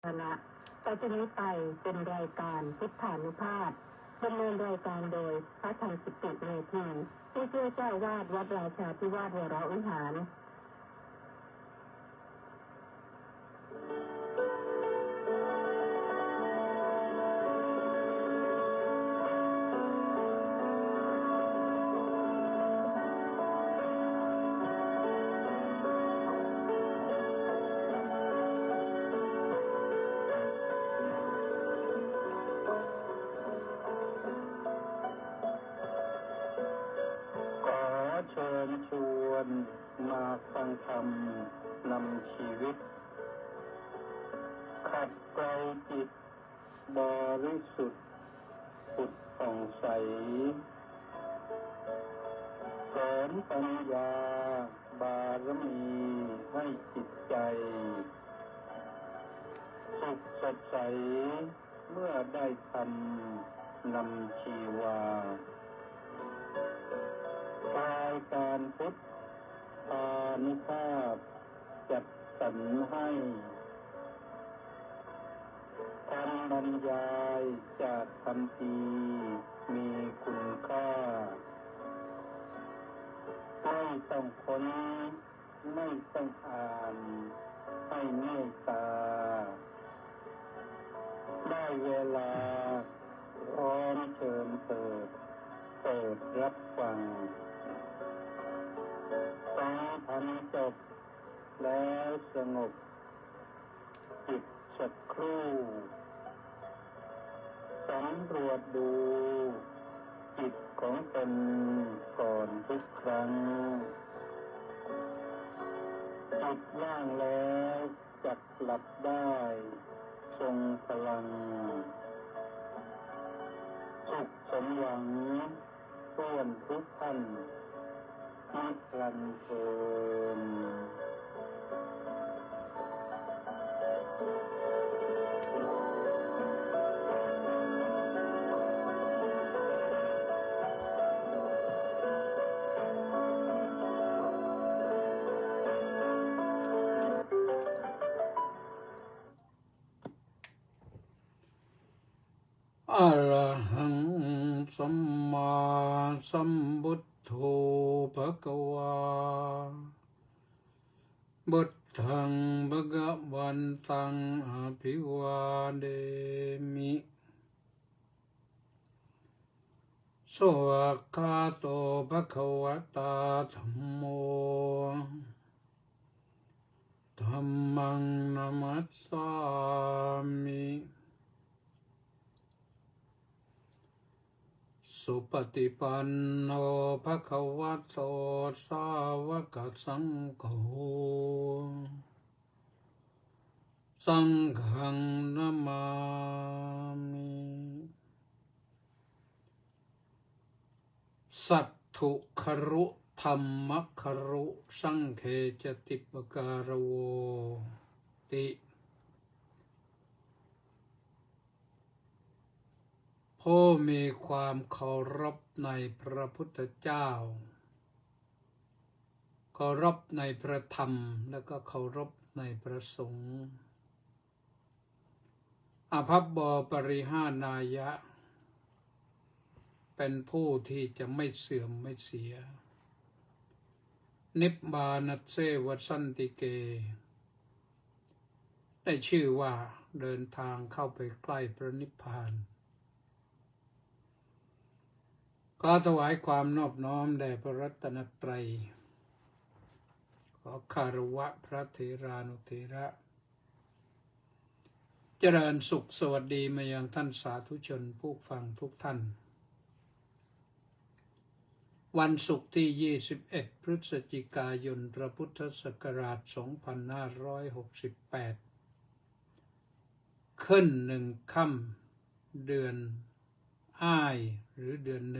นะต่อจากนี้ไปเป็นรายการพุทธานุภาพดำเนินรายการโดยพระธรรมกิติเมธีผู้ช่วยเจ้าวาดวัดราชาธิวาสวรวิหารเชิญชวนมาฟังธรรมนำชีวิตขัดเกลาจิตบริสุทธิ์ผุดผ่องใสเสริมปัญญาบารมีให้จิตใจสุขสดใสเมื่อได้ทำนำชีวารายการพุทธานุภาพจัดสรรให้คำบรรยายจากคำพีมีคุณค่าไม่ต้องค้นไม่ต้องอ่านให้เมตตาได้เวลาพร้อมเชิญเปิดรับฟังฟังธรรมจบแล้วสงบจิตสักครู่สำรวจดูจิตของตนก่อนทุกครั้งจิตว่างแล้วจักหลับได้ทรงพลังสุขสมหวังส่วนทุกท่านนิรันดร์เทินอะระหังสัมมาสัมพุทโธภะคะวาพุทธังภะคะวันตังอภิวาเดมิสวากขาโตภะคะวะตาธัมโมธัมมังนะมัสสามิสุปฏิปันโนภะคะวะโตสาวกสังโฆสังฆังนะมามิสัตถุครุธัมมครุสังเฆจติปการโวติผู้มีความเคารพในพระพุทธเจ้าเคารพในพระธรรมและก็เคารพในพระสงฆ์อภัพบปริหานายะเป็นผู้ที่จะไม่เสื่อมไม่เสียนิบบานัสเสวสันติเกได้ชื่อว่าเดินทางเข้าไปใกล้พระนิพพานขอถวายความนอบน้อมแด่พระรัตนตรัยขอคารวะพระเถรานุเถระเจริญสุขสวัสดีมายังท่านสาธุชนผู้ฟังทุกท่านวันศุกร์ที่21พฤศจิกายนพระพุทธศักราช2568ขึ้น1 ค่ำเดือนอ้ายหรือเดือน1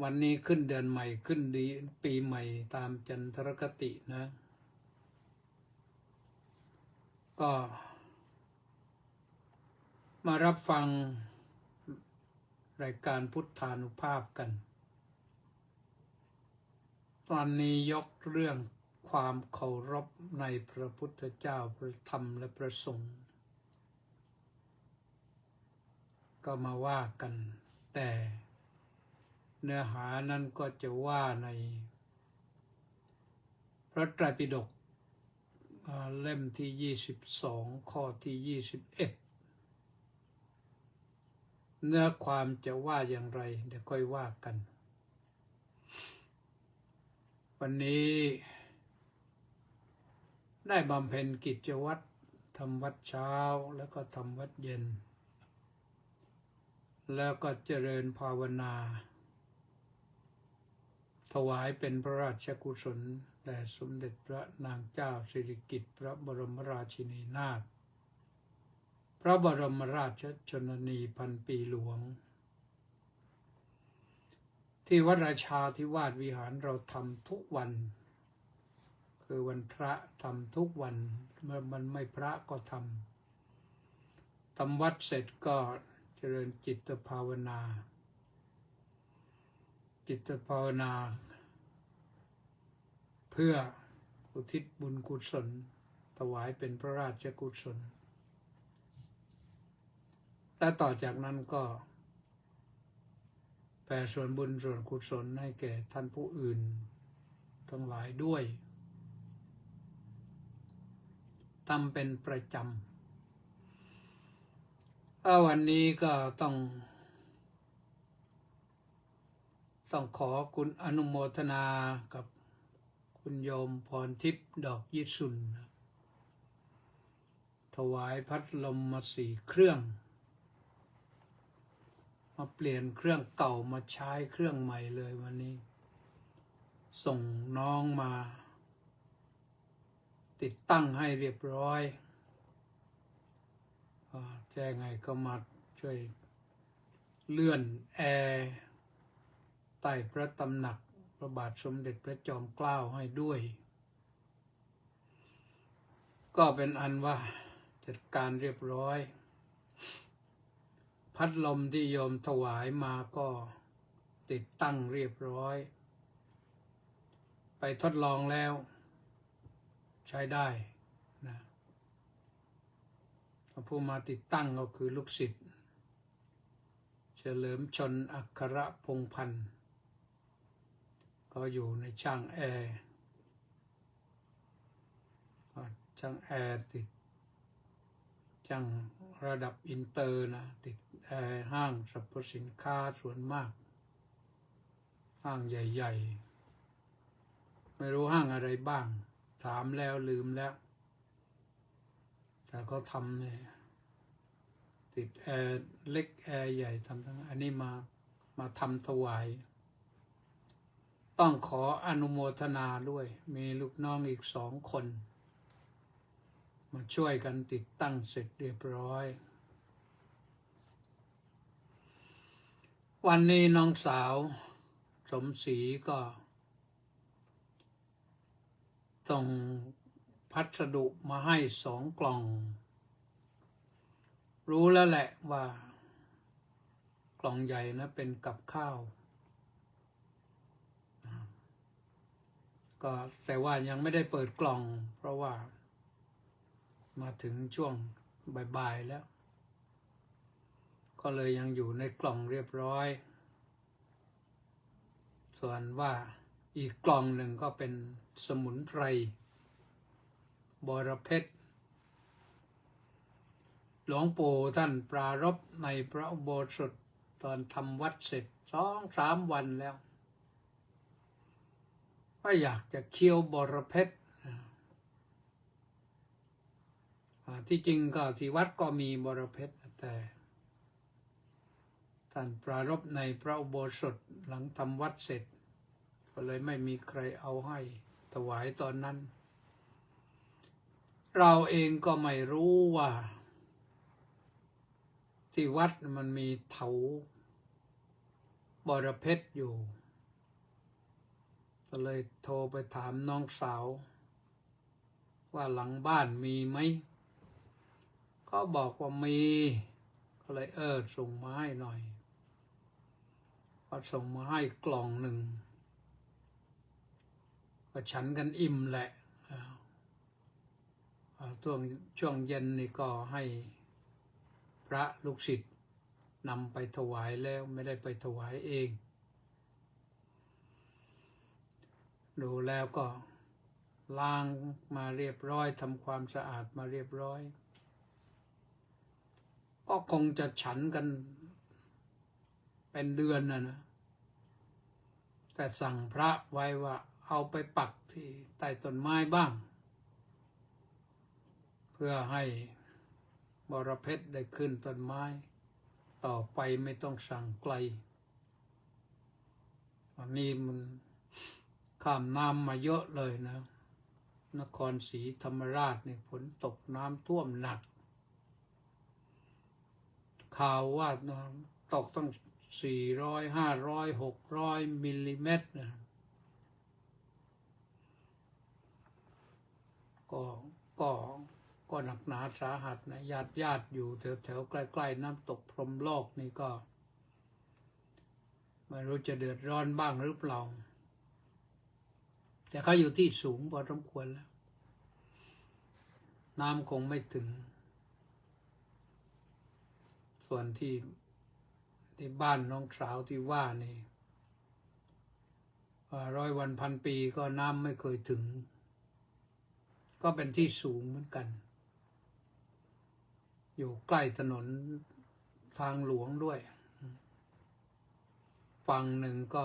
วันนี้ขึ้นเดือนใหม่ขึ้นดีปีใหม่ตามจันทรคตินะก็มารับฟังรายการพุทธานุภาพกันตอนนี้ยกเรื่องค ความเคารพในพระพุทธเจ้าพระธรรมและพระสงฆ์ก็มาว่ากัน แต่เนื้อหานั้นก็จะว่าในพระไตรปิฎกเล่มที่22ข้อที่21เนื้อความจะว่าอย่างไรเดี๋ยวค่อยว่ากันวันนี้ได้บำเพ็ญกิจวัตรทำวัดเช้าแล้วก็ทำวัดเย็นแล้วก็เจริญภาวนาถวายเป็นพระราชกุศลแด่สมเด็จพระนางเจ้าสิริกิติ์พระบรมราชินีนาถพระบรมราชชนนีพันปีหลวงที่วัดราชาธิวาสวิหารเราทำทุกวันคือวันพระทำทุกวันเมื่อมันไม่พระก็ทำวัดเสร็จก็เจริญจิตภาวนาเพื่ออุทิศบุญกุศลถวายเป็นพระราชกุศลและต่อจากนั้นก็แผ่ส่วนบุญส่วนกุศลให้แก่ท่านผู้อื่นทั้งหลายด้วยทำเป็นประจำวันนี้ก็ต้องขอคุณอนุโมทนากับคุณโยมพรทิพย์ดอกยิสุนถวายพัดลมมา4 เครื่องมาเปลี่ยนเครื่องเก่ามาใช้เครื่องใหม่เลยวันนี้ส่งน้องมาติดตั้งให้เรียบร้อยแจ้งไงก็มาช่วยเลื่อนแอร์ใต้พระตำหนักพระบาทสมเด็จพระจอมเกล้าให้ด้วยก็เป็นอันว่าจัดการเรียบร้อยพัดลมที่โยมถวายมาก็ติดตั้งเรียบร้อยไปทดลองแล้วใช้ได้นะผู้มาติดตั้งก็คือลูกศิษย์เฉลิมชนอัครพงษ์พันธ์ก็อยู่ในช่างแอร์ติดช่างระดับอินเตอร์นะติดแอร์ห้างสรรพสินค้าส่วนมากห้างใหญ่ๆไม่รู้ห้างอะไรบ้างถามแล้วลืมแล้วแต่ก็ทำเนี่ยติดแอร์เล็กแอร์ใหญ่ทำทั้งอันนี้มาทำถวายต้องขออนุโมทนาด้วยมีลูกน้องอีก2 คนมาช่วยกันติดตั้งเสร็จเรียบร้อยวันนี้น้องสาวสมศรีก็ส่งพัสดุมาให้2 กล่องรู้แล้วแหละว่ากล่องใหญ่นะเป็นกับข้าวก็แต่ว่ายังไม่ได้เปิดกล่องเพราะว่ามาถึงช่วงบ่ายๆแล้วก็เลยยังอยู่ในกล่องเรียบร้อยส่วนว่าอีกกล่องหนึ่งก็เป็นสมุนไพรบรเพชรหลวงปู่ท่านปรารภในพระอุโบสถตอนทำวัดเสร็จ2-3 วันแล้วก็อยากจะเคี้ยวบรเพชรที่จริงก็ที่วัดก็มีบรเพชรแต่ท่านปรารภในพระอุโบสถหลังทำวัดเสร็จก็เลยไม่มีใครเอาให้ถวายตอนนั้นเราเองก็ไม่รู้ว่าที่วัดมันมีเถาบรเพชรอยู่ก็เลยโทรไปถามน้องสาวว่าหลังบ้านมีไหมก็บอกว่ามีก็เลยส่งมาให้หน่อยก็ส่งมาให้กล่องหนึ่งก็ฉันกันอิ่มแหละ ช่วงเย็นนี่ก็ให้พระลูกศิษย์นำไปถวายแล้วไม่ได้ไปถวายเองดูแล้วก็ล้างมาเรียบร้อยทำความสะอาดมาเรียบร้อยก็คงจะฉันกันเป็นเดือนนะแต่สั่งพระไว้ว่าเอาไปปักที่ใต้ต้นไม้บ้างเพื่อให้บรเพชรได้ขึ้นต้นไม้ต่อไปไม่ต้องสั่งไกลอันนี้มันข้ามน้ำมาเยอะเลยนะนครศรีธรรมราชนี่ฝนตกน้ำท่วมหนักข่าวว่าตกตั้ง400 500 600มิลลิเมตรนะก็หนักหนาสาหัสนะญาติอยู่แถวใกล้ๆน้ำตกพรหมโลกนี่ก็ไม่รู้จะเดือดร้อนบ้างหรือเปล่าแต่เขาอยู่ที่สูงพอสมควรแล้วน้ำคงไม่ถึงส่วนที่บ้านน้องสาวที่ว่านี่100 วันพันปีก็น้ำไม่เคยถึงก็เป็นที่สูงเหมือนกันอยู่ใกล้ถนนทางหลวงด้วยฝั่งหนึ่งก็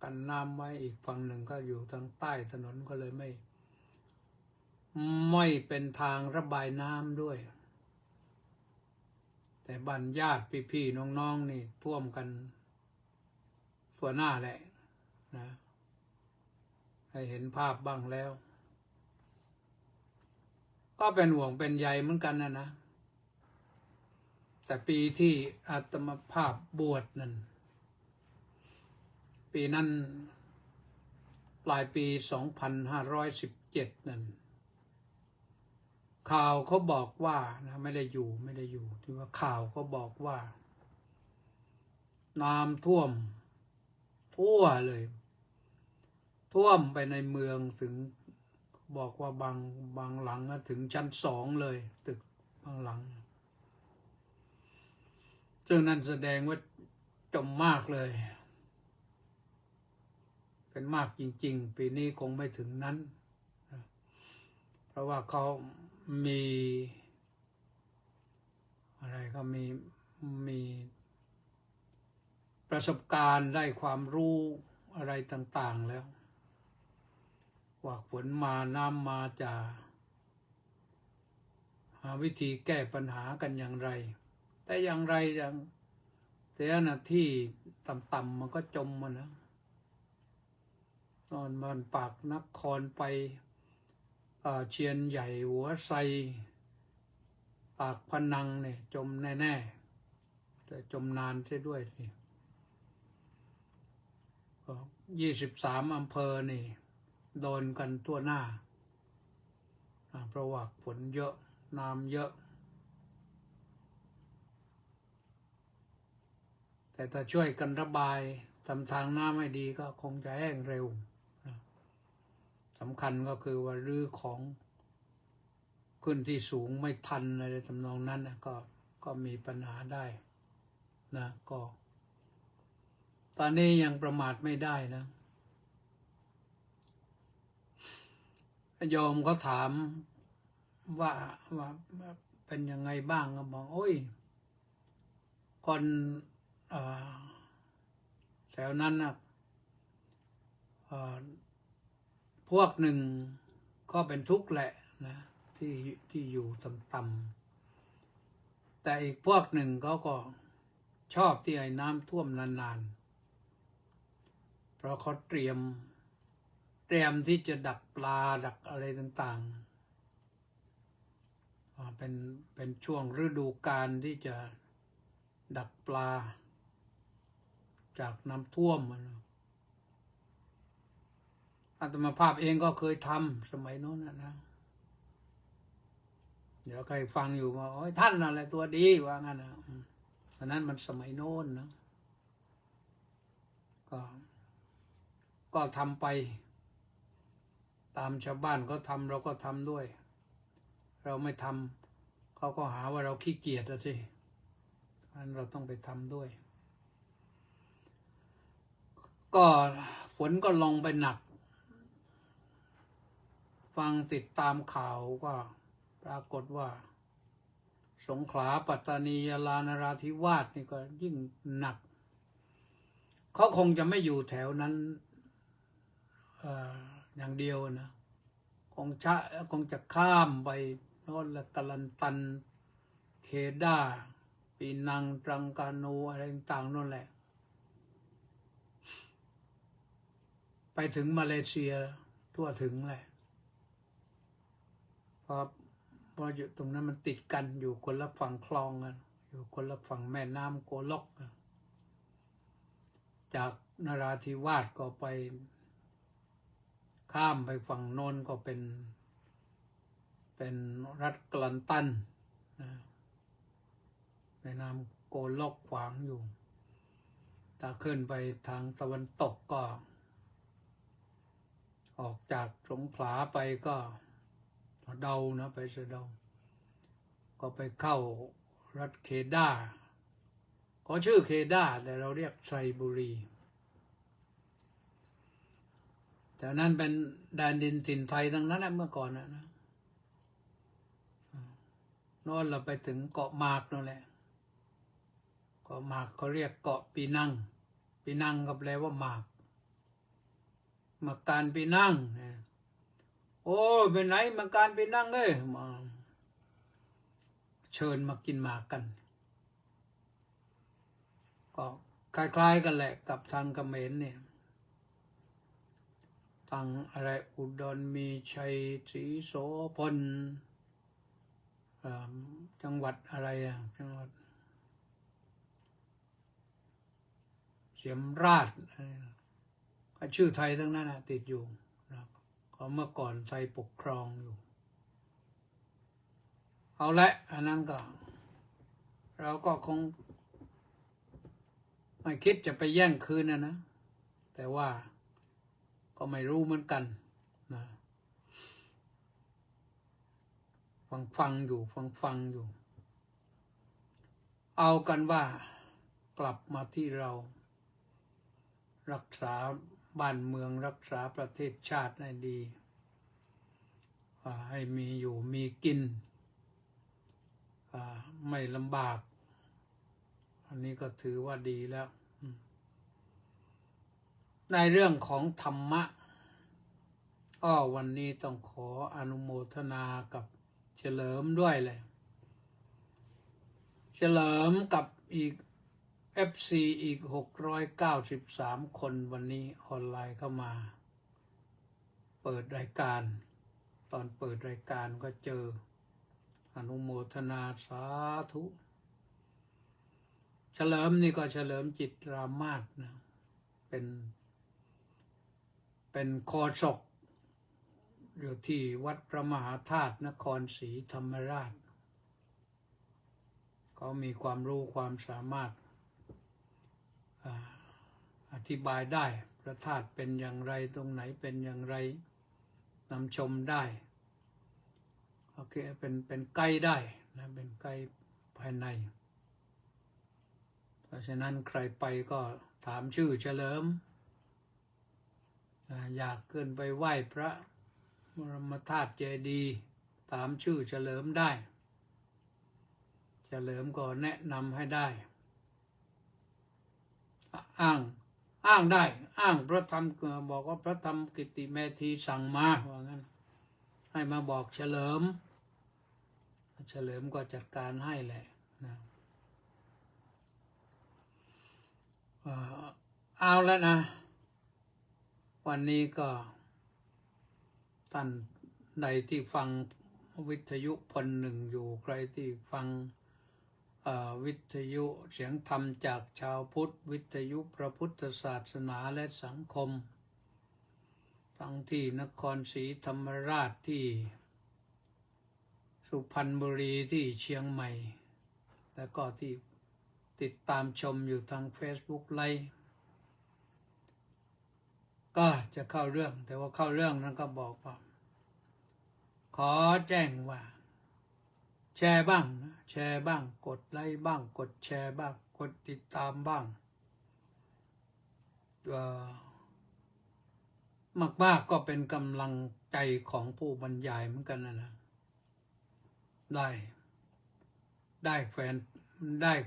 กันน้ำไว้อีกฝั่งหนึ่งก็อยู่ทางใต้ถนนก็เลยไม่เป็นทางระบายน้ำด้วยแต่บ้านญาติพี่ๆน้องๆนี่ท่วมกันทั่วหน้าแหละนะให้เห็นภาพบ้างแล้วก็เป็นห่วงเป็นใยเหมือนกันนะแต่ปีที่อาตมาภาพบวชนั่นปีนั้นปลายปี2517นั่นข่าวเขาบอกว่านะไม่ได้อยู่ที่ว่าข่าวเขาบอกว่าน้ำท่วมทั่วเลยท่วมไปในเมืองถึงบอกว่าบางหลังนะถึงชั้น2เลยตึกบางหลังซึ่งนั่นแสดงว่าจมมากเลยเป็นมากจริงๆปีนี้คงไม่ถึงนั้นเพราะว่าเขามีอะไรก็มีประสบการณ์ได้ความรู้อะไรต่างๆแล้วว่าฝนมาน้ำมาจะหาวิธีแก้ปัญหากันอย่างไรแต่อย่างไรแต่ละที่ต่ำๆมันก็จมมานะตอนมันปากนครไปเชียนใหญ่หัวไซปากพนังเนี่ยจมแน่ๆแต่จมนานใช่ด้วยสิ23 อำเภอนี่โดนกันทั่วหน้าเพราะว่าฝนเยอะน้ำเยอะแต่ถ้าช่วยกันระบายทำทางน้ำไม่ดีก็คงจะแห้งเร็วสำคัญก็คือว่ารื้อของขึ้นที่สูงไม่ทันอะไรทำนองนั้นก็มีปัญหาได้นะก็ตอนนี้ยังประมาทไม่ได้นะโยมเขาถามว่าเป็นยังไงบ้างก็บอกโอ้ยคนแถวนั้นนะพวกหนึ่งก็เป็นทุกข์แหละนะที่อยู่ต่ำๆแต่อีกพวกหนึ่งเขาก็ชอบที่ไอ้น้ำท่วมนานๆเพราะเขาเตรียมที่จะดักปลาดักอะไรต่างๆเป็นช่วงฤดูกาลที่จะดักปลาจากน้ำท่วมอาตมาภาพเองก็เคยทำสมัยโน้นนะเดี๋ยวใครฟังอยู่ว่าโอ้ยท่านอะไรตัวดีว่างั้นนะอันนั้นมันสมัยโน้นนะก็ทำไปตามชาวบ้านก็ทำเราก็ทำด้วย เราไม่ทำเขาก็หาว่าเราขี้เกียจสิงั้นเราต้องไปทำด้วย ก็ฝนก็ลงไปหนัก ฟังติดตามข่าวก็ปรากฏว่า สงขลาปัตตานียะลานราธิวาสนี่ก็ยิ่งหนัก เขาคงจะไม่อยู่แถวนั้นอย่างเดียวนะคงจะข้ามไปโน่นละกะลันตันเคด้าปีนังตรังกานูอะไรต่างๆนั่นแหละ ไปถึงมาเลเซียทั่วถึงแหละเพราะอยู่ตรงนั้นมันติดกันอยู่คนละฝั่งคลองกันอยู่คนละฝั่งแม่น้ำโกลกจากนราธิวาสก็ไปข้ามไปฝั่งโน้นก็เป็นรัฐกลันตันนะแม่น้ำโกลกขวางอยู่ถ้าขึ้นไปทางตะวันตกก็ออกจากสงขลาไปก็เดานะไปสะเดาก็ไปเข้ารัฐเคด้าก็ชื่อเคด้าแต่เราเรียกไซบุรีแต่นั้นเป็นแดนดินถิ่นไทยทั้งนั้นเมื่อก่อนนะโน่นเราไปถึงเกาะหมากนั่นแหละเกาะหมากเขาเรียกเกาะปีนังปีนังก็แปลว่าหมากมาการปีนังโอ้ไปไหนมาการปีนังมาเชิญมากินหมากกันก็คล้ายๆกันแหละกับทางเขมรเนี่ยทางอะไรอุดรมีชัยศรีโสพลจังหวัดอะไรจังหวัดเสียมราชชื่อไทยทั้งนั้นติดอยู่นะก็เมื่อก่อนไทยปกครองอยู่เอาละอันนั้นก็เราก็คงไม่คิดจะไปแย่งคืนนะแต่ว่าก็ไม่รู้เหมือนกันนะฟังอยู่เอากันว่ากลับมาที่เรารักษาบ้านเมืองรักษาประเทศชาติให้ดีให้มีอยู่มีกินไม่ลำบากอันนี้ก็ถือว่าดีแล้วในเรื่องของธรรมะวันนี้ต้องขออนุโมทนากับเฉลิมด้วยเลยเฉลิมกับอีก FC อีก693 คนวันนี้ออนไลน์เข้ามาเปิดรายการตอนเปิดรายการก็เจออนุโมทนาสาธุเฉลิมนี่ก็เฉลิมจิตรามาสนะเป็นโฆษกอยู่ที่วัดพระมหาธาตุนครศรีธรรมราชเขามีความรู้ความสามารถอธิบายได้พระธาตุเป็นอย่างไรตรงไหนเป็นอย่างไรนำชมได้โอเคเป็นไกด์ได้นะเป็นไกด์ภายในเพราะฉะนั้นใครไปก็ถามชื่อเฉลิมอยากขึ้นไปไหว้พระบรมธาตุเจดีย์ถามชื่อเฉลิมได้เฉลิมก็แนะนำให้ได้อ้างได้อ้างพระธรรมบอกว่าพระธรรมกิตติเมธีสั่งมาว่างั้นให้มาบอกเฉลิมก็จัดการให้แหละนะเอาแล้วนะวันนี้ก็ท่านใดที่ฟังวิทยุพลหนึ่งอยู่ใครที่ฟังวิทยุเสียงธรรมจากชาวพุทธวิทยุพระพุทธศาสนาและสังคมทั้งที่นครศรีธรรมราชที่สุพรรณบุรีที่เชียงใหม่แล้วก็ที่ติดตามชมอยู่ทาง Facebook ไลฟ์ก็จะเข้าเรื่องแต่ว่าเข้าเรื่องนั้นก็บอกว่าขอแจ้งว่า แชร์บ้างนะแชร์บ้างกดไลค์บ้างกดแชร์บ้างกดติดตามบ้างมากๆก็เป็นกำลังใจของผู้บรรยายเหมือนกันนะได้แ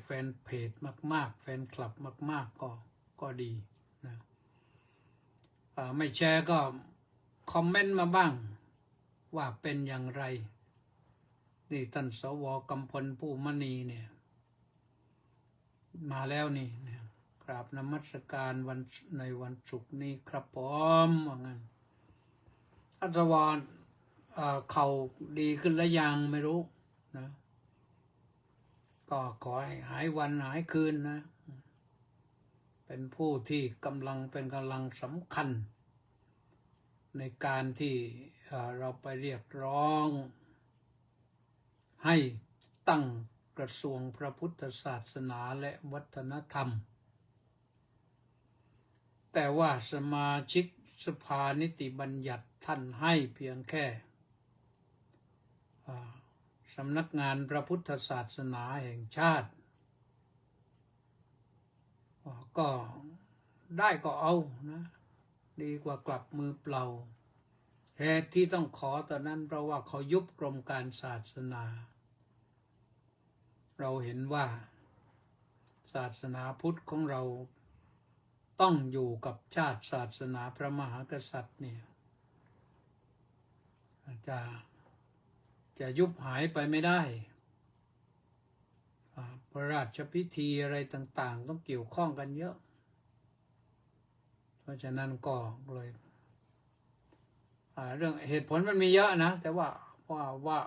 ฟนเพจมากๆแฟนคลับมากๆก็ดีนะไม่แชร์ก็คอมเมนต์มาบ้างว่าเป็นอย่างไรนี่ท่านสว.กำพลผู้มณีเนี่ยมาแล้วนี่กราบนมัสการในวันศุกร์นี้ครับผมว่างั้นท่านสว.เข่าดีขึ้นแล้วยังไม่รู้นะก็ขอให้หายวันหายคืนนะเป็นผู้ที่เป็นกำลังสำคัญในการที่เราไปเรียกร้องให้ตั้งกระทรวงพระพุทธศาสนาและวัฒนธรรมแต่ว่าสมาชิกสภานิติบัญญัติท่านให้เพียงแค่สำนักงานพระพุทธศาสนาแห่งชาติก็ได้ก็เอานะดีกว่ากลับมือเปล่าเหตุที่ต้องขอตอนนั้นเพราะว่าเขายุบกรมการศาสนาเราเห็นว่าศาสนาพุทธของเราต้องอยู่กับชาติศาสนาพระมหากษัตริย์เนี่ยจะยุบหายไปไม่ได้พระราชพิธีอะไรต่างๆต้องเกี่ยวข้องกันเยอะเพราะฉะนั้นก็เลยเรื่องเหตุผลมันมีเยอะนะแต่ว่า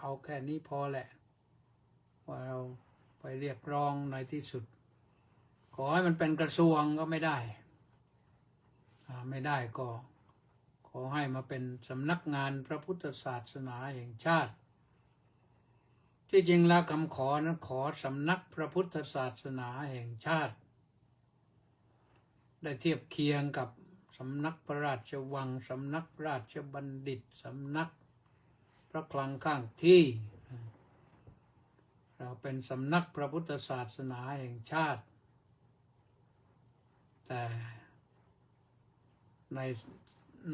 เอาแค่นี้พอแหละว่าเราไปเรียกร้องในที่สุดขอให้มันเป็นกระทรวงก็ไม่ได้ไม่ได้ก็ขอให้มาเป็นสำนักงานพระพุทธศาสนาแห่งชาติที่จริงแล้วคำขอนั้นขอสำนักพระพุทธศาสนาแห่งชาติได้เทียบเคียงกับสำนักพระราชวังสำนักราชบัณฑิตสำนักพระคลังข้างที่เราเป็นสำนักพระพุทธศาสนาแห่งชาติแต่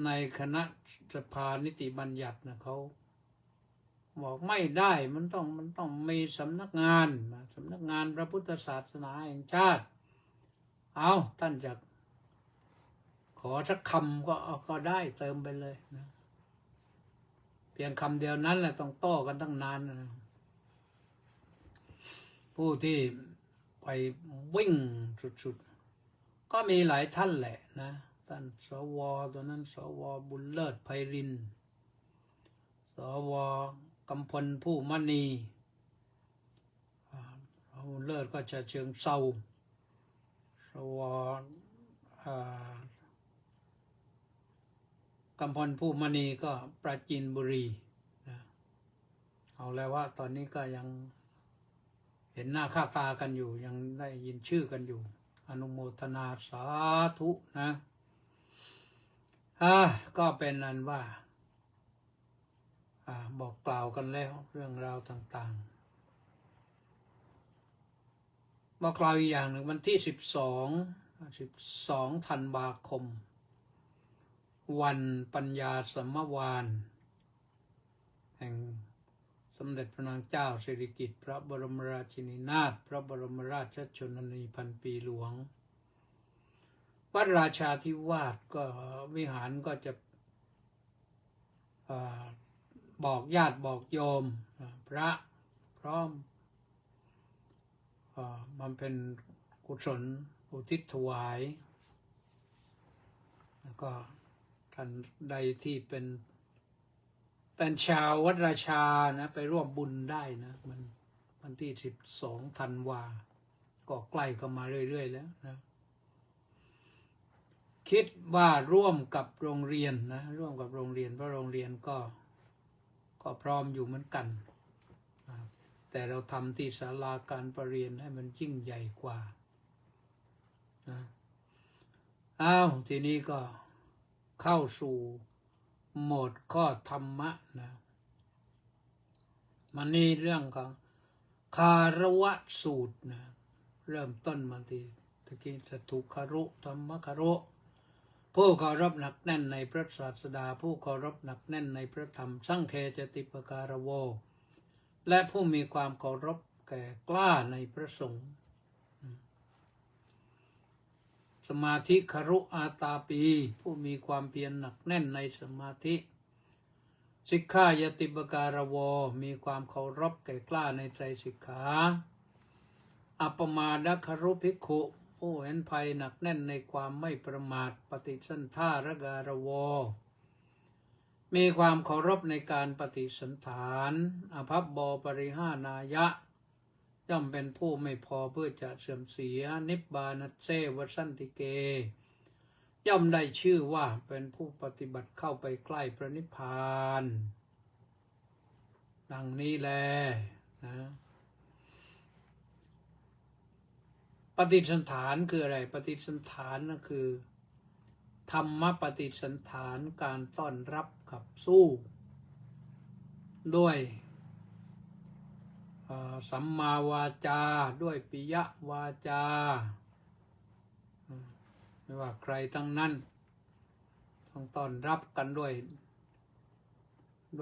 ในคณะสภานิติบัญญัตินะเขาบอกไม่ได้มันต้องมีสำนักงานพระพุทธศาสนาแห่งชาติเอาท่านจะขอสักคำก็ได้เติมไปเลยนะเพียงคำเดียวนั้นแหละต้องโต้กันตั้งนานนะผู้ที่ไปวิ่งสุดๆก็มีหลายท่านแหละนะท่านสว.ตอนนั้นสว.บุญเลิศไพรินทร์สว.กำพลผู้มณีบุญเลิศก็จะเชิงเซาสว.กำพลผู้มณีก็ปราจีนบุรีนะเอาแล้วว่าตอนนี้ก็ยังเห็นหน้าค่าตากันอยู่ยังได้ยินชื่อกันอยู่อนุโมทนาสาธุนะก็เป็นนั้นว่าบอกกล่าวกันแล้วเรื่องราวต่างๆบอกกล่าวอีกอย่างหนึ่งวันที่12 ธันวาคมวันปัญญาสัมมวานแห่งสมเด็จพระนางเจ้าสิริกิติ์พระบรมราชินีนาถพระบรมราชชนนีพันปีหลวงวัดราชาธิวาสก็วิหารก็จะบอกญาติบอกโยมพระพร้อมบำเพ็ญกุศลอุทิศถวายแล้วก็ท่านใดที่เป็นชาววัดราชานะไปร่วมบุญได้นะมันวันที่12 ธันวาก็ใกล้เข้ามาเรื่อยๆแล้วนะคิดว่าร่วมกับโรงเรียนนะร่วมกับโรงเรียนเพราะโรงเรียนก็พร้อมอยู่เหมือนกันแต่เราทำที่ศาลาการประเรียนให้มันยิ่งใหญ่กว่านะทีนี้ก็เข้าสู่โหมดข้อธรรมะนะมันนี่เรื่องของ คารวะสูตรนะเริ่มต้นมาที่ตะกี้สัตถุคารุธรรมคารุผู้เคารพหนักแน่นในพระศาสดาผู้เคารพหนักแน่นในพระธรรมสังฆจติปการโวและผู้มีความเคารพแก่กล้าในพระสงฆ์สมาธิคารุอาตาปีผู้มีความเพียรหนักแน่นในสมาธิสิกขายติปการโวมีความเคารพแก่กล้าในไตรสิกขาอัปปมาดคารุภิกขุผู้เห็นภัยหนักแน่นในความไม่ประมาทปฏิสันทารการโวมีความเคารพในการปฏิสันฐานอภัพโบปริหานายะย่อมเป็นผู้ไม่พอเพื่อจะเสื่อมเสียนิบบานัสเซวสันติเกย่อมได้ชื่อว่าเป็นผู้ปฏิบัติเข้าไปใกล้พระนิพพานดังนี้แลนะปฏิสันฐานคืออะไรปฏิสันฐานนั่นคือธรรมปฏิสันฐานการต้อนรับขับสู้ด้วยสัมมาวาจาด้วยปิยวาจาไม่ว่าใครทั้งนั้นต้องต้อนรับกันด้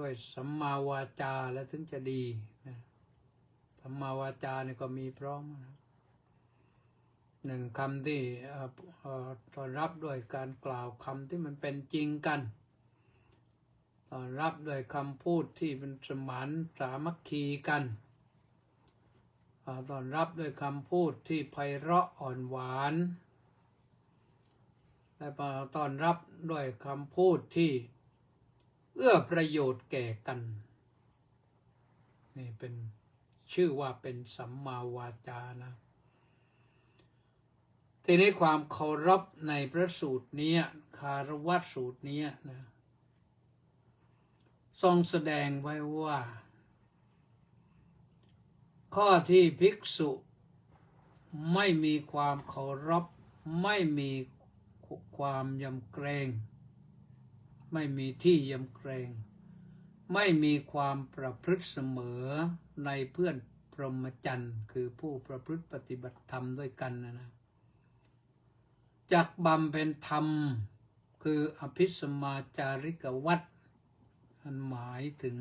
วยสัมมาวาจาแล้วถึงจะดีนะสัมมาวาจานี่ก็มีพร้อมนะหนึ่งคำที่ต้อนรับด้วยการกล่าวคำที่มันเป็นจริงกันต้อนรับด้วยคำพูดที่เป็นสมานสามัคคีกันต้อนรับด้วยคำพูดที่ไพเราะอ่อนหวานและต้อนรับด้วยคำพูดที่เอื้อประโยชน์แก่กันนี่เป็นชื่อว่าเป็นสัมมาวาจานะทีนี้ความเคารพในพระสูตรนี้คารวะสูตรนี้นะทรงแสดงไว้ว่าข้อที่ภิกษุไม่มีความเคารพไม่มีความยำเกรงไม่มีที่ยำเกรงไม่มีความประพฤติเสมอในเพื่อนพรหมจรรย์คือผู้ประพฤติปฏิบัติธรรมด้วยกันนะจักบำเพ็ญธรรมคืออภิสมาจาริกวัตรอันหมายถึง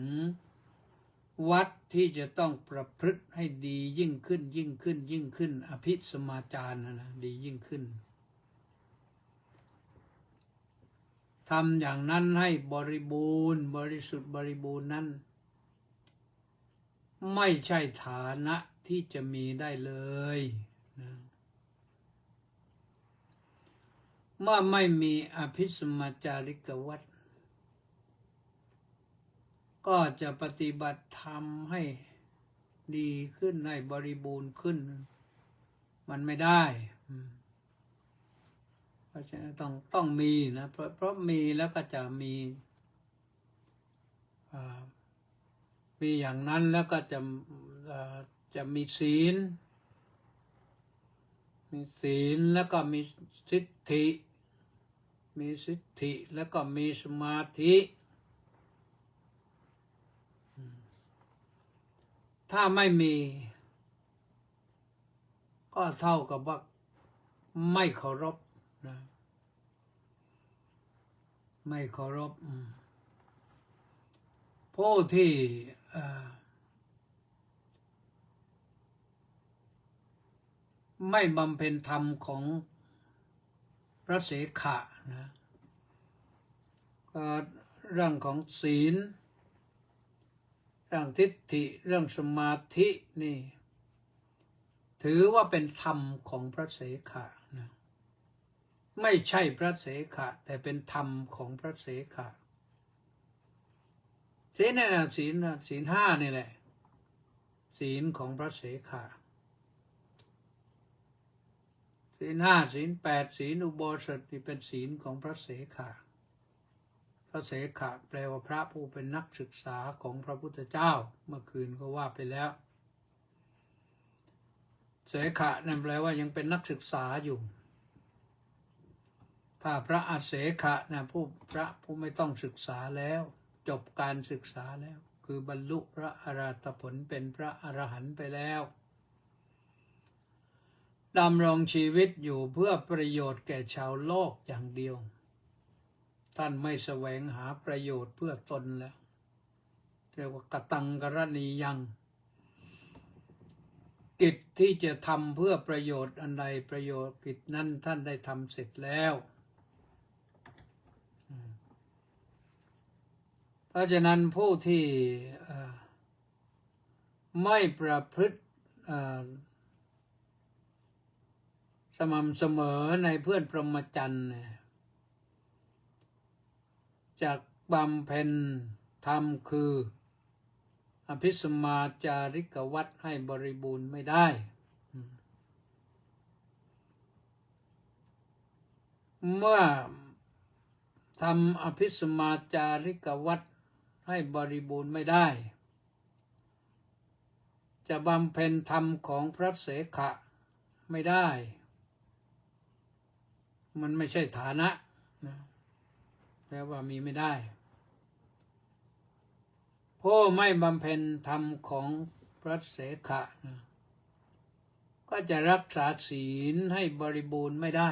วัดที่จะต้องประพฤติให้ดียิ่งขึ้นยิ่งขึ้นยิ่งขึ้นอภิสมาจารนะดียิ่งขึ้นทำอย่างนั้นให้บริบูรณ์บริสุทธิ์บริบูรณ์นั้นไม่ใช่ฐานะที่จะมีได้เลยนะเมื่อไม่มีอภิสมาจาริกวัตรก็จะปฏิบัติธรรมให้ดีขึ้นให้บริบูรณ์ขึ้นมันไม่ได้เพราะฉะนั้นต้องมีนะเพราะมีแล้วก็จะมีอย่างนั้นแล้วก็จะมีศีลแล้วก็มีสิทธิแล้วก็มีสมาธิถ้าไม่มีก็เท่ากับว่าไม่เคารพนะไม่เคารพผู้ที่ไม่บำเพ็ญธรรมของพระเสขะนะก็เรื่องของศีลเรื่องทิฏฐิเรื่องสมาธินี่ถือว่าเป็นธรรมของพระเสขะนะไม่ใช่พระเสขะแต่เป็นธรรมของพระเสขะศีลเนี่ยศีลห้านี่แหละศีลของพระเสขะศีลห้าศีลแปดศีลอุโบสถนี่เป็นศีลของพระเสขะพระเสขะแปลว่าพระผู้เป็นนักศึกษาของพระพุทธเจ้าเมื่อคืนก็ว่าไปแล้วเสขะนั่นแปลว่ายังเป็นนักศึกษาอยู่ถ้าพระอาเสขะนะพระผู้ไม่ต้องศึกษาแล้วจบการศึกษาแล้ว คือบรรลุพระอรหัตผลเป็นพระอรหันต์ไปแล้วดำรงชีวิตอยู่เพื่อประโยชน์แก่ชาวโลกอย่างเดียวท่านไม่แสวงหาประโยชน์เพื่อตนแล้วเรียกว่ากตังกรณียังกิจที่จะทำเพื่อประโยชน์อันใดประโยชน์กิจนั้นท่านได้ทำเสร็จแล้วเพราะฉะนั้นผู้ที่ไม่ประพฤติสม่ำเสมอในเพื่อนพรหมจรรย์จากบำเพ็ญธรรมคืออภิสมาจาริกวัตรให้บริบูรณ์ไม่ได้เมื่อทำอภิสมาจาริกวัตรให้บริบูรณ์ไม่ได้จะบำเพ็ญธรรมของพระเสขะไม่ได้มันไม่ใช่ฐานะนะแปลว่ามีไม่ได้ผู้ไม่บำเพ็ญธรรมของพระเสขะนะก็จะรักษาศีลให้บริบูรณ์ไม่ได้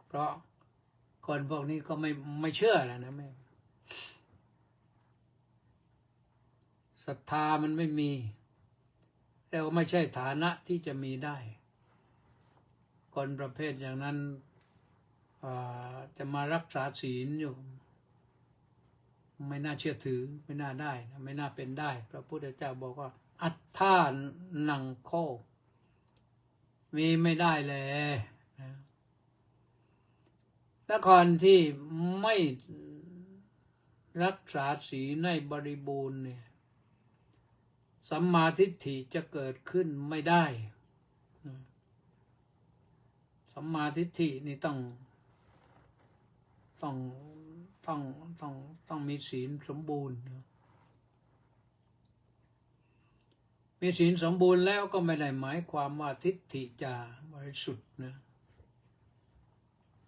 เพราะคนพวกนี้ก็ไม่เชื่อแล้วนะศรัทธามันไม่มีแล้วก็ไม่ใช่ฐานะที่จะมีได้คนประเภทอย่างนั้นจะมารักษาศีลอยู่ไม่น่าเชื่อถือไม่น่าได้ไม่น่าเป็นได้พระพุทธเจ้าบอกว่าอัตถานังโคมีไม่ได้เลยนะและคนที่ไม่รักษาศีลในบริบูรณ์เนี่ยสัมมาทิฏฐิจะเกิดขึ้นไม่ได้สัมมาทิฏฐินี่ต้องมีศีลสมบูรณ์มีศีลสมบูรณ์แล้วก็ไม่ได้หมายความว่าทิฏฐิจะบริสุทธิ์นะ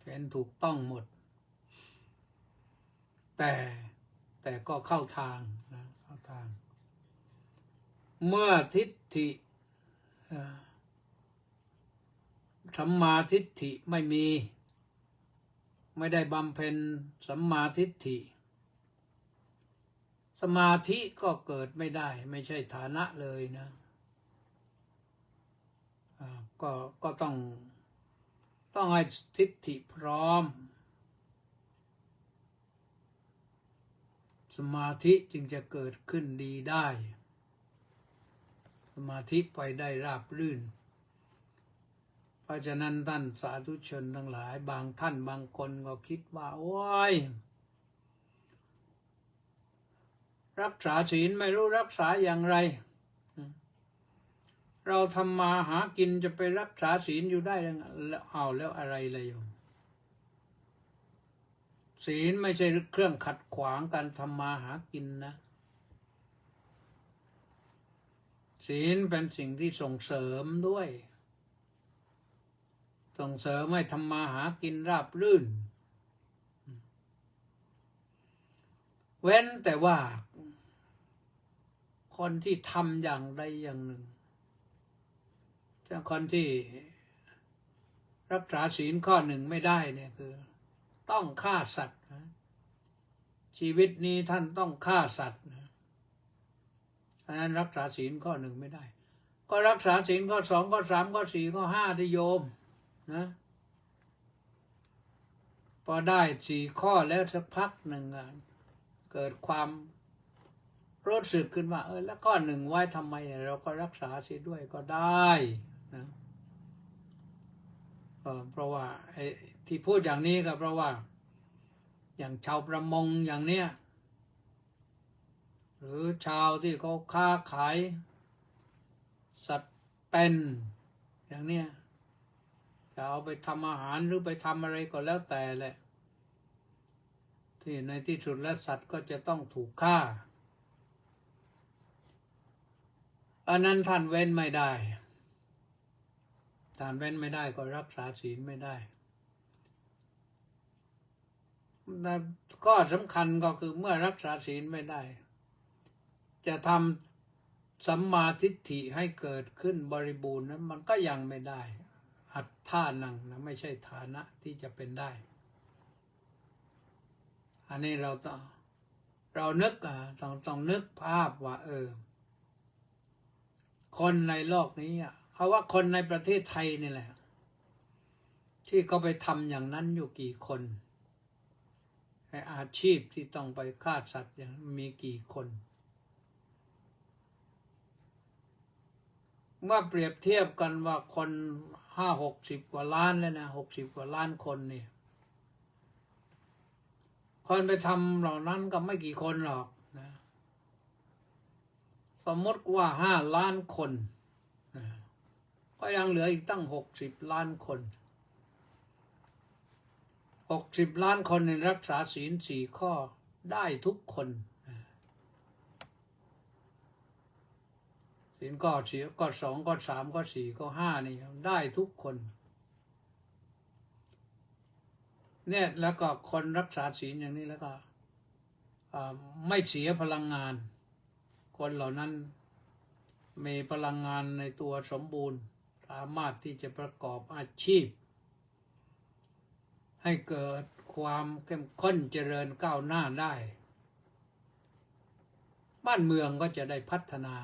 เป็นถูกต้องหมดแต่ก็เข้าทางนะเข้าทางเมื่อทิฏฐิสัมมาทิฏฐิไม่ได้บำเพ็ญสัมมาทิฏฐิสมาธิก็เกิดไม่ได้ไม่ใช่ฐานะเลยนะก็ต้องให้ทิฏฐิพร้อมสมาธิจึงจะเกิดขึ้นดีได้สมาธิไปได้ราบรื่นเพราะฉะนั้นท่านสาธุชนทั้งหลายบางท่านบางคนก็คิดว่าโอ้ยรักษาศีลไม่รู้รักษาอย่างไรเราทำมาหากินจะไปรักษาศีลอยู่ได้ยังไงแล้วอะไรเลยโยมศีลไม่ใช่เครื่องขัดขวางการทำมาหากินนะศีลเป็นสิ่งที่ส่งเสริมด้วยส่งเสริมให้ทำมาหากินราบรื่นเว้นแต่ว่าคนที่ทำอย่างใดอย่างหนึ่งถ้าคนที่รักษาศีลข้อหนึ่งไม่ได้เนี่ยคือต้องฆ่าสัตว์นะชีวิตนี้ท่านต้องฆ่าสัตว์นะเพราะนั้นรักษาศีลข้อหนึ่งไม่ได้ก็รักษาศีลข้อสองข้อสามข้อสี่ข้อห้าที่โยมนะพอได้สี่ข้อแล้วสักพักหนึ่งเกิดความรู้สึกขึ้นว่าแล้วข้อหนึ่งไว้ทำไมเราก็รักษาเสียด้วยก็ได้นะเพราะว่าที่พูดอย่างนี้ก็เพราะว่าอย่างชาวประมงอย่างเนี้ยหรือชาวที่เขาค้าขายสัตว์เป็นอย่างเนี้ยจะเอาไปทำอาหารหรือไปทำอะไรก็แล้วแต่แหละที่ในที่สุดแล้วสัตว์ก็จะต้องถูกฆ่าอันนั้นท่านเว้นไม่ได้ท่านเว้นไม่ได้ก็รักษาศีลไม่ได้ ก็สำคัญก็คือเมื่อรักษาศีลไม่ได้ จะทำสัมมาทิฏฐิให้เกิดขึ้นบริบูรณ์นั้นมันก็ยังไม่ได้ อัตถานังนะไม่ใช่ฐานะที่จะเป็นได้ อันนี้เรานึกต้องนึกภาพว่าคนในโลกนี้เขาว่าคนในประเทศไทยนี่แหละที่เขาไปทำอย่างนั้นอยู่กี่คนอาชีพที่ต้องไปฆ่าสัตว์อย่างมีกี่คนเมื่อเปรียบเทียบกันว่าคน60 กว่าล้านแล้วนะ60 กว่าล้านคนเนี่ยคนไปทำเหล่านั้นก็ไม่กี่คนหรอกนะสมมติว่า5 ล้านคนนะก็ยังเหลืออีกตั้ง60 ล้านคน60 ล้านคนในรักษาศีล4 ข้อได้ทุกคนศีลข้อ2 ข้อ 3 ข้อ 4 ข้อ 5นี่ได้ทุกคนเนี่ยแล้วก็คนรักษาศีลอย่างนี้แล้วก็ไม่เสียพลังงานคนเหล่านั้นมีพลังงานในตัวสมบูรณ์สามารถที่จะประกอบอาชีพให้เกิดความเข้มข้นเจริญก้าวหน้าได้บ้านเมืองก็จะได้พัฒนา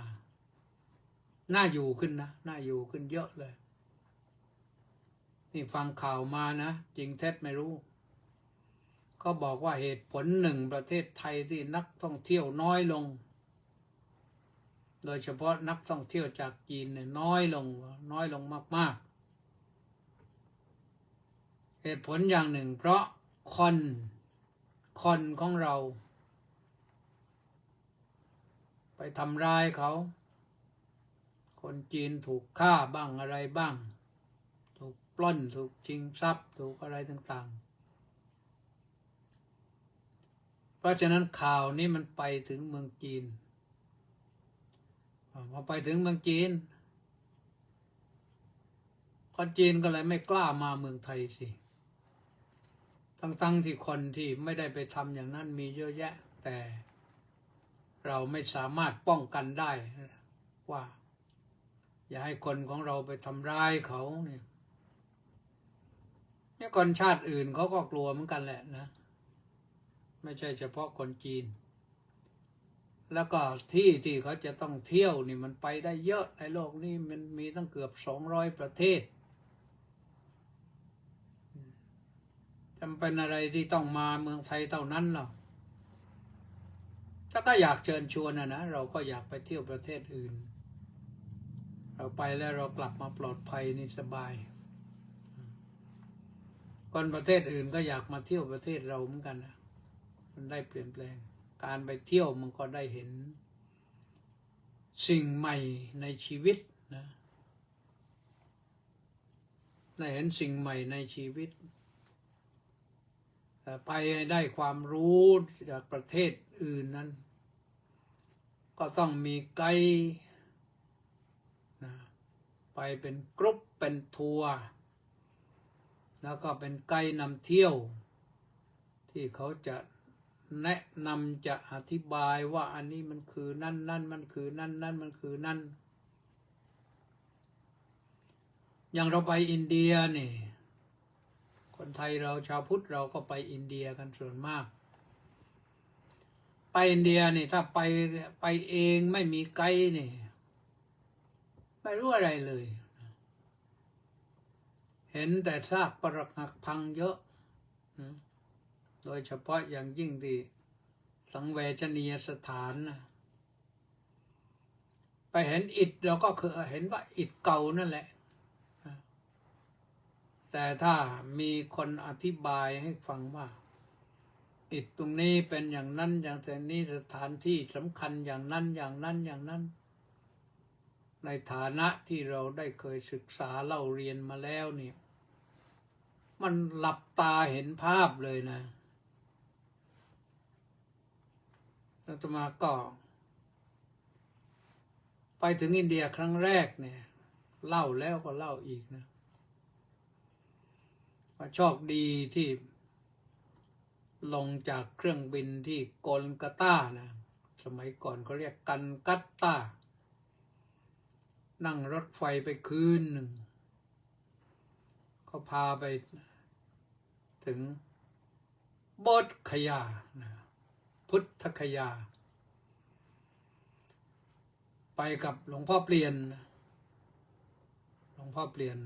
น่าอยู่ขึ้นนะน่าอยู่ขึ้นเยอะเลยนี่ฟังข่าวมานะจริงเท็จไม่รู้เขาบอกว่าเหตุผลหนึ่งประเทศไทยที่นักท่องเที่ยวน้อยลงโดยเฉพาะนักท่องเที่ยวจากจีนเนี่ยน้อยลงมากๆเหตุผลอย่างหนึ่งเพราะคนของเราไปทำร้ายเขาคนจีนถูกฆ่าบ้างอะไรบ้างถูกปล้นถูกชิงทรัพย์ถูกอะไรต่างๆเพราะฉะนั้นข่าวนี้มันไปถึงเมืองจีนพอไปถึงเมืองจีนคนจีนก็เลยไม่กล้ามาเมืองไทยสิทั้งที่คนที่ไม่ได้ไปทำอย่างนั้นมีเยอะแยะแต่เราไม่สามารถป้องกันได้ว่าอย่าให้คนของเราไปทำร้ายเขาเนี่ยคนชาติอื่นเขาก็กลัวเหมือนกันแหละนะไม่ใช่เฉพาะคนจีนแล้วก็ที่เขาจะต้องเที่ยวนี่มันไปได้เยอะในโลกนี้มันมีตั้งเกือบ200 ประเทศจำเป็นอะไรที่ต้องมาเมืองไทยเท่านั้นหรอถ้าก็อยากเชิญชวนนะเราก็อยากไปเที่ยวประเทศอื่นเราไปแล้วเรากลับมาปลอดภัยนี่สบายคนประเทศอื่นก็อยากมาเที่ยวประเทศเราเหมือนกันนะมันได้เปลี่ยนแปลงการไปเที่ยวมันก็ได้เห็นสิ่งใหม่ในชีวิตนะได้เห็นสิ่งใหม่ในชีวิตไปให้ได้ความรู้จากประเทศอื่นนั้นก็ต้องมีไกด์นะไปเป็นกรุ๊ปเป็นทัวร์แล้วก็เป็นไกด์นำเที่ยวที่เขาจะแนะนำจะอธิบายว่าอันนี้มันคือนั่นมันคือนั่นมันคือนั่นอย่างเราไปอินเดียนี่คนไทยเราชาวพุทธเราก็ไปอินเดียกันส่วนมากไปอินเดียนี่ถ้าไปเองไม่มีไกด์นี่ไม่รู้อะไรเลยเห็นแต่ซากปรักหักพังเยอะโดยเฉพาะอย่างยิ่งที่สังเวชนียสถานนะไปเห็นอิฐเราก็คือเห็นว่าอิฐเก่านั่นแหละแต่ถ้ามีคนอธิบายให้ฟังว่าอิฐตรงนี้เป็นอย่างนั้นอย่างแต่นี้สถานที่สำคัญอย่างนั้นในฐานะที่เราได้เคยศึกษาเล่าเรียนมาแล้วเนี่ยมันหลับตาเห็นภาพเลยนะอาตมาก็ไปถึงอินเดียครั้งแรกเนี่ยเล่าแล้วก็เล่าอีกนะว่าโชคดีที่ ลงจากเครื่องบินที่โกลกาตานะสมัยก่อนเขาเรียกกันกัตตานั่งรถไฟไปคืนหนึ่งเขาพาไปถึงโบสถ์คยานะพุทธคยาไปกับหลวงพ่อเปลี่ยนหลวงพ่อเปลี่ยน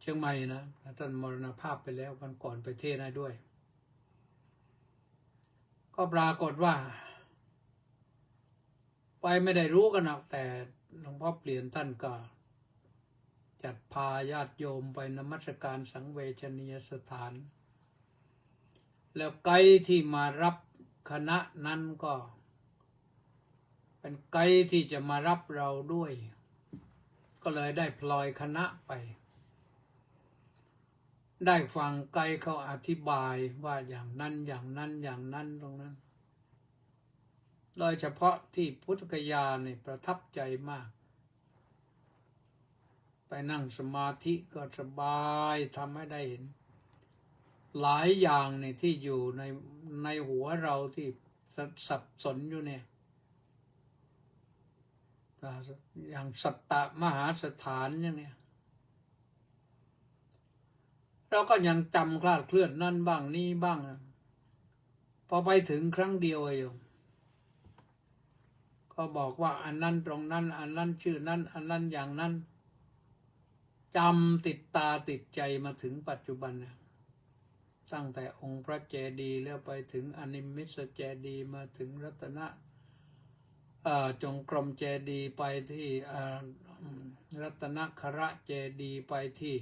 เชียงใหม่นะท่านมรณภาพไปแล้ววันก่อนไปเทศน์ให้ด้วยก็ปรากฏว่าไปไม่ได้รู้กันหรอกแต่หลวงพ่อเปลี่ยนท่านก็จัดพาญาติโยมไปนมัสการสังเวชนียสถานแล้วไกด์ที่มารับคณะนั้นก็เป็นไกด์ที่จะมารับเราด้วยก็เลยได้พลอยคณะไปได้ฟังไกด์เขาอธิบายว่าอย่างนั้นอย่างนั้นอย่างนั้นตรงนั้นโดยเฉพาะที่พุทธคยาเนี่ยประทับใจมากไปนั่งสมาธิก็สบายทำให้ได้เห็นหลายอย่างเนี่ยที่อยู่ในหัวเราที่สับสนอยู่เนี่ยอย่างสัตตมหาสถานอย่างเนี้ยเราก็ยังจำคลาดเคลื่อนนั่นบ้างนี่บ้างพอไปถึงครั้งเดียวโยมก็บอกว่าอันนั้นตรงนั้นอันนั้นชื่อนั้นอันนั้นอย่างนั้นจำติดตาติดใจมาถึงปัจจุบันนะตั้งแต่องค์พระเจดีย์แล้วไปถึงอนิมิสเจดีย์มาถึงรัตนจงกรมเจดีย์ไปที่รัตนคระเจดีย์ไปที่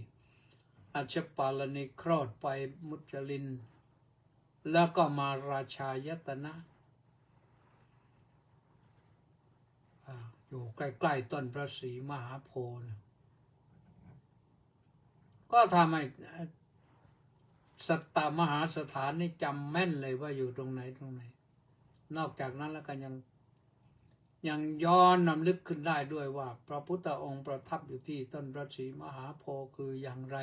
อัชฌปาลนิโครธไปมุจลินแล้วก็มาราชายตนะอยู่ใกล้ๆต้นพระศรีมหาโพธิ์ก็ทำให้สัตตมหาสถานนี่จำแม่นเลยว่าอยู่ตรงไหนตรงไหนนอกจากนั้นแล้วก็ยังย้อนนำลึกขึ้นได้ด้วยว่าพระพุทธองค์ประทับอยู่ที่ต้นพระศรีมหาโพธิ์คืออย่างไร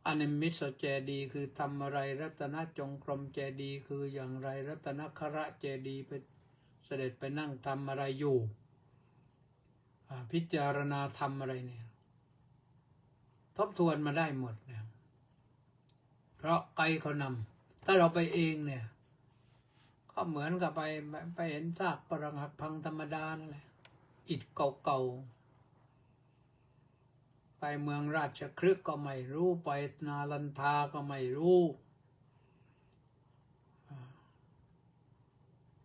อนิมิสเจดีย์คือทำอะไรรัตนจงกรมเจดีย์คืออย่างไรรัตนคระเจดีย์ไปเสด็จไปนั่งทำอะไรอยู่พิจารณาทำอะไรเนี่ยทบทวนมาได้หมดเนี่ยเพราะไกด์เขานำถ้าเราไปเองเนี่ยก็เหมือนกับไปเห็นซากปรักหักพังธรรมดานั่นแหละอิฐเก่าๆไปเมืองราชคฤห์ก็ไม่รู้ไปนาลันทาก็ไม่รู้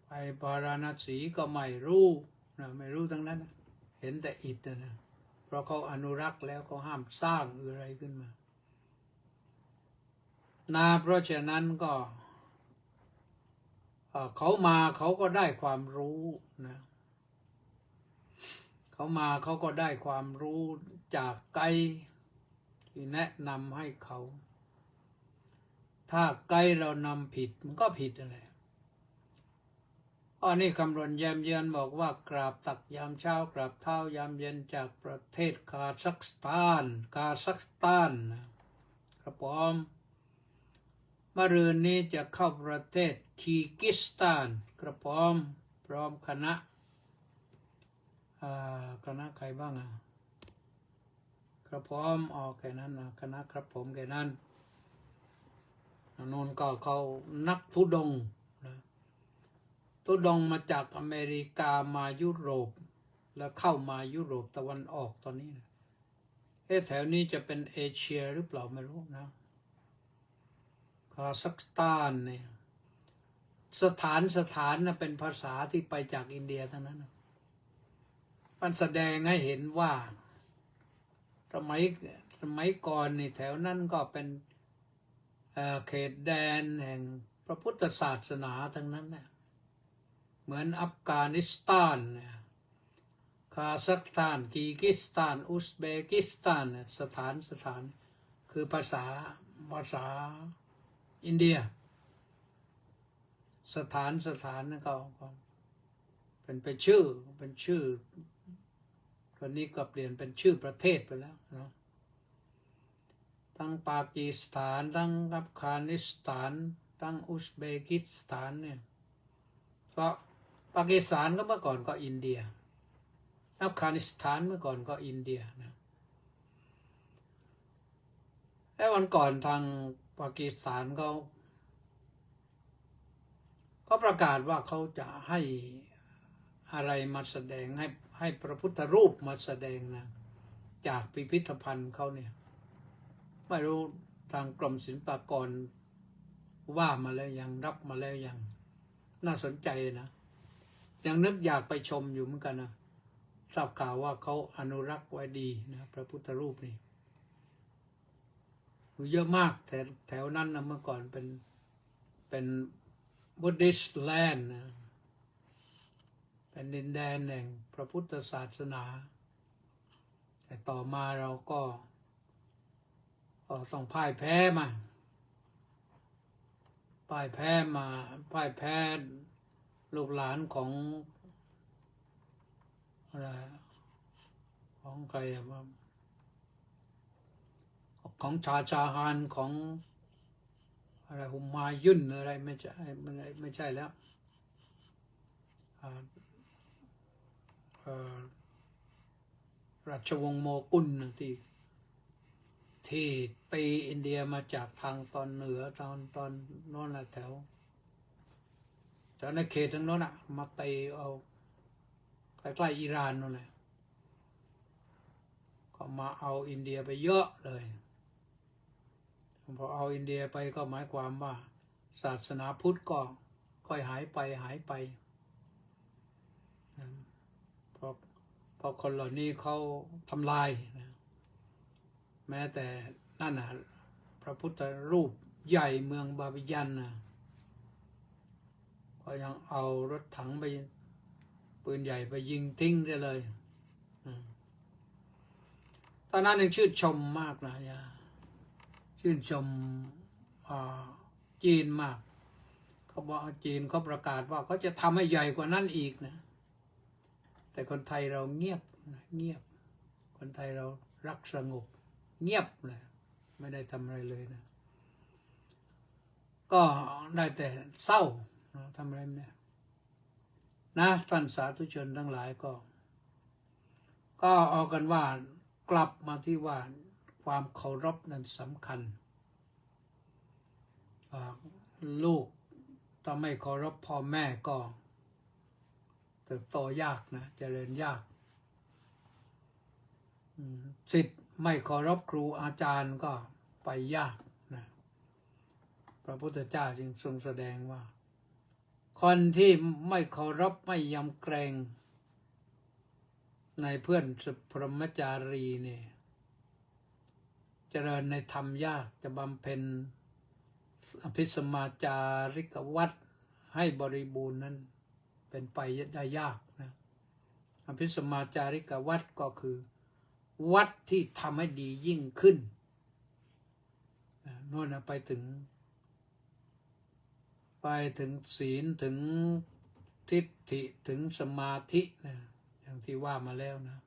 ไปปาราณสีก็ไม่รู้นะไม่รู้ทั้งนั้นเห็นแต่อิฐนะเพราะเขาอนุรักษ์แล้วเขาห้ามสร้างอะไรขึ้นมาเพราะฉะนั้นก็เขามาเขาก็ได้ความรู้นะเขามาเขาก็ได้ความรู้จากไกด์ที่แนะนำให้เขาถ้าไกด์เรานำผิดมันก็ผิดอะไรอันนี้คำรณแยมเยือนบอกว่ากราบตักยามเช้ากราบเท้ายามเย็นจากประเทศคาซัคสถานนะครับผมมะรืนนี้จะเข้าประเทศคีร์กิสถานครับผมพร้อมคณะใครบ้างครับผมแค่นั้นนะคณะครับผมแค่นั้นนนก็เขานักธุดงค์นะธุดงค์มาจากอเมริกามายุโรปแล้วเข้ามายุโรปตะวันออกตอนนี้นะแถวนี้จะเป็นเอเชียหรือเปล่าไม่รู้นะคาซัคสถานเนี่ยสถานนะเป็นภาษาที่ไปจากอินเดียทั้งนั้นมันแสดงให้เห็นว่าสมัยก่อนนี่แถวนั้นก็เป็นเขตแดนแห่งพระพุทธศาสนาทั้งนั้นนะเหมือนอัฟกานิสถานคาซัคสถานกีร์กิสถานอุซเบกิสถานสถานคือภาษาอินเดียสถานนั่นก็เป็นชื่อตอนนี้ก็เปลี่ยนเป็นชื่อประเทศไปแล้วนะทั้งปากีสถานทั้งอัฟกานิสถาน ทั้งอุซเบกิสถานเนี่ยก็ปากีสถานก็เมื่อก่อนก็อินเดียอัฟกานิสถานเมื่อก่อนก็อินเดียนะแล้ววันก่อนทางปากีสถานเขาประกาศว่าเขาจะให้อะไรมาแสดงให้พระพุทธรูปมาแสดงนะจากพิพิธภัณฑ์เขาเนี่ยไม่รู้ทางกรมศิลปากรว่ามาแล้วยังรับมาแล้วยังน่าสนใจนะยังนึกอยากไปชมอยู่เหมือนกันนะทราบข่าวว่าเขาอนุรักษ์ไว้ดีนะพระพุทธรูปนี่เยอะมากแถวนั้นนะเมื่อก่อนเป็น Buddhist land นะเป็นดินแดนแห่งพระพุทธศาสนาแต่ต่อมาเราก็ต้องพ่ายแพ้ลูกหลานของอะไรของใครของชาฮานของอะไรฮุมมายุนอะไรไม่ใช่แล้วราชวงศ์โมกุลที่ตีอินเดียมาจากทางตอนเหนือตอนโน้นแหละแถวในเขตทางโน้นมาตีเอาใกล้ๆอิหร่านนั่นแหละก็มาเอาอินเดียไปเยอะเลยพอเอาอินเดียไปก็หมายความว่าศาสนาพุทธก็ค่อยหายไปเพราะคนเหล่านี้เขาทำลายนะแม้แต่นั่นนะพระพุทธรูปใหญ่เมืองบาบิยันนะก็ยังเอารถถังไปปืนใหญ่ไปยิงทิ้งได้เลยตอนนั้นยังชื่นชมมากนะชื่นชมจีนมากเขาบอกจีนเขาประกาศว่าเขาจะทำให้ใหญ่กว่านั้นอีกนะแต่คนไทยเราเงียบคนไทยเรารักสงบเงียบเลยไม่ได้ทำอะไรเลยนะก็ได้แต่เศร้าทำอะไรไม่ได้นะท่านสาธุชนทั้งหลายก็เอากันว่ากลับมาที่ว่าความเคารพนั้นสำคัญลูกถ้าไม่เคารพพ่อแม่ก็เติบโตยากนะเจริญยากศิษย์ไม่เคารพครูอาจารย์ก็ไปยากนะพระพุทธเจ้าจึงทรงแสดงว่าคนที่ไม่เคารพไม่ยำเกรงในเพื่อนพรหมจารีเนี่ยเจริญในธรรมยากจะบำเพ็ญอภิสมาจาริกวัตรให้บริบูรณ์นั้นเป็นไปได้ยากนะอภิสมาจาริกวัตรก็คือวัดที่ทำให้ดียิ่งขึ้นโน่นไปถึงศีลถึงทิฏฐิถึงสมาธินะอย่างที่ว่ามาแล้วนะ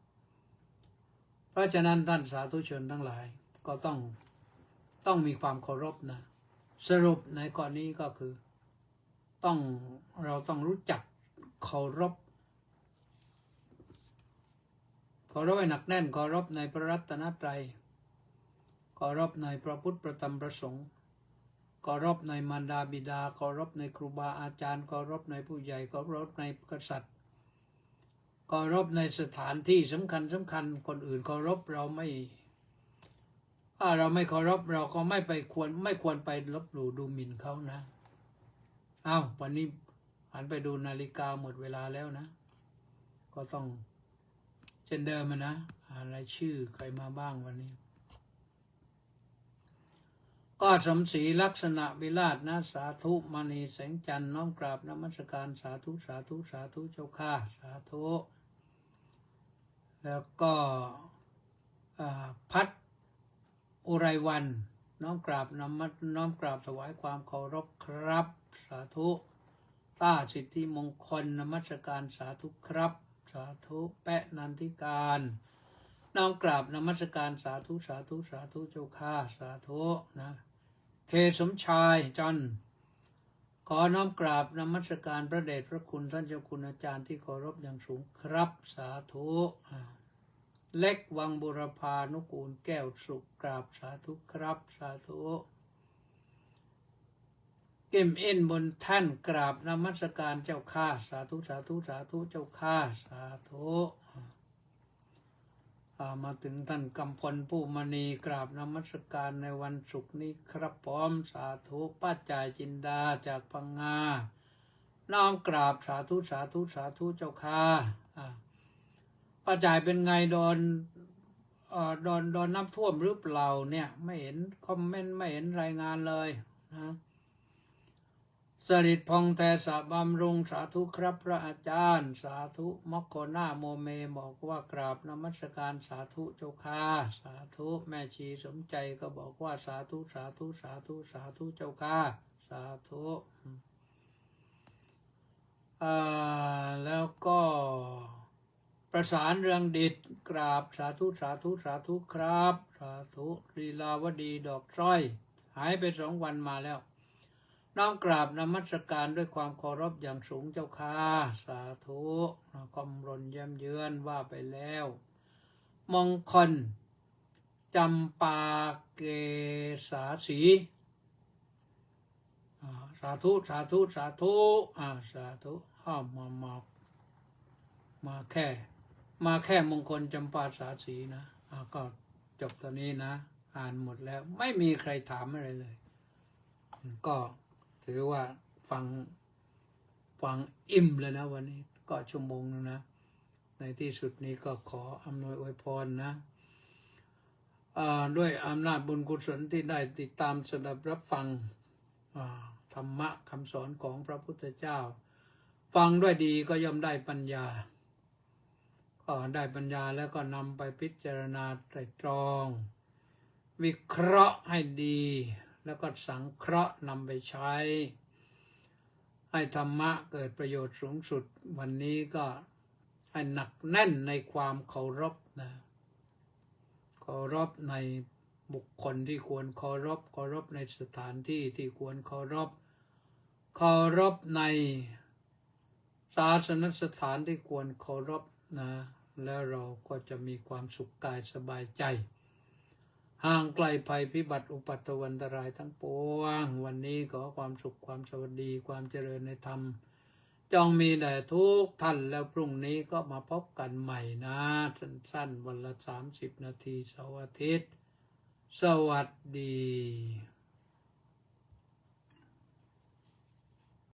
เพราะฉะนั้นท่านสาธุชนทั้งหลายก็ต้องมีความเคารพนะสรุปในข้อนี้ก็คือเราต้องรู้จักเคารพให้หนักแน่นเคารพในพระรัตนตรัยเคารพในพระพุทธพระธรรมพระสงฆ์เคารพในมารดาบิดาเคารพในครูบาอาจารย์เคารพในผู้ใหญ่เคารพในกษัตริย์เคารพในสถานที่สำคัญคนอื่นเคารพเราไม่ถ้าเราไม่เคารพเราก็ไม่ควรไปลบหลู่ดูหมิ่นเขานะวันนี้หันไปดูนาฬิกาหมดเวลาแล้วนะก็ต้องเช่นเดิมนะอะไรชื่อใครมาบ้างวันนี้ก็สมศรีลักษณะวิราชนะสาธุมณีแสงจันทร์น้อมกราบนมัสการสาธุเจ้าข้าสาธุแล้วก็พัดอุไรวันน้อมกราบถวายความเคารพครับสาธุต้าสิทธิมงคลนมัสการสาธุครับสาธุแปะนันทิการน้อมกราบนมัสการสาธุเจ้าข้าสาธุนะเคสมชายจัน ขอน้อมกราบนมัสการพระเดชพระคุณท่านเจ้าคุณอาจารย์ที่เคารพอย่างสูงครับสาธุเล็กวังบุรพานุกูลแก้วสุขกราบสาธุครับสาธุเก็มเอ็นบนท่านกราบนมัสการเจ้าข้าสาธุสาธุสาธุเจ้าข้าสาธุมาถึงท่านกำพลผู้มณีกราบนมัสการในวันศุกร์นี้ครับพร้อมสาธุป้าจ่ายจินดาจากพังงาน้อมกราบสาธุสาธุสาธุเจ้าค่ะป้าจ่ายเป็นไงโดนน้ำท่วมหรือเปล่าเนี่ยไม่เห็นคอมเมนต์ไม่เห็นรายงานเลยนะสริตพองแต่สะบำรุงสาธุครับพระอาจารย์สาธุมอกโคนาโมเมบอกว่ากราบนมัสการสาธุเจ้าค่ะสาธุแม่ชีสมใจก็บอกว่าสาธุสาธุสาธุสาธุเจ้าค่ะสาธุแล้วก็ประสานเรืองดิษกราบสาธุสาธุสาธุครับสาธุลีลาวดีดอกสร้อยหายไป2 วันมาแล้วน้อมกราบนมัสการด้วยความเคารพอย่างสูงเจ้าค่ะสาธุกำรนเยี่ยมเยือนว่าไปแล้วมงคลจำปาเกษาสีสาธุสาธุสาธุสาธุมาแค่มงคลจำปาสาสีนะก็จบตอนนี้นะอ่านหมดแล้วไม่มีใครถามอะไรเลยก็ถือว่าฟังอิ่มเลยนะวันนี้ก็ชั่วโมงนึงนะในที่สุดนี้ก็ขออำนวยอวยพรนะด้วยอำนาจบุญกุศลที่ได้ติดตามสดับรับฟังธรรมะคำสอนของพระพุทธเจ้าฟังด้วยดีก็ย่อมได้ปัญญาก็ได้ปัญญาแล้วก็นำไปพิจารณาไตร่ตรองวิเคราะห์ให้ดีแล้วก็สังเคราะห์นำไปใช้ให้ธรรมะเกิดประโยชน์สูงสุดวันนี้ก็ให้หนักแน่นในความเคารพนะเคารพในบุคคลที่ควรเคารพในสถานที่ที่ควรเคารพในศาสนสถานที่ควรเคารพนะแล้วเราก็จะมีความสุขกายสบายใจห่างไกลภัยพิบัติอุปัตตวันตรายทั้งปวงวันนี้ขอความสุขความสวัสดีความเจริญในธรรมจงมีแด่ทุกท่านแล้วพรุ่งนี้ก็มาพบกันใหม่นะสั้นๆวันละ30 นาทีเสาร์อาทิตย์สวัสดี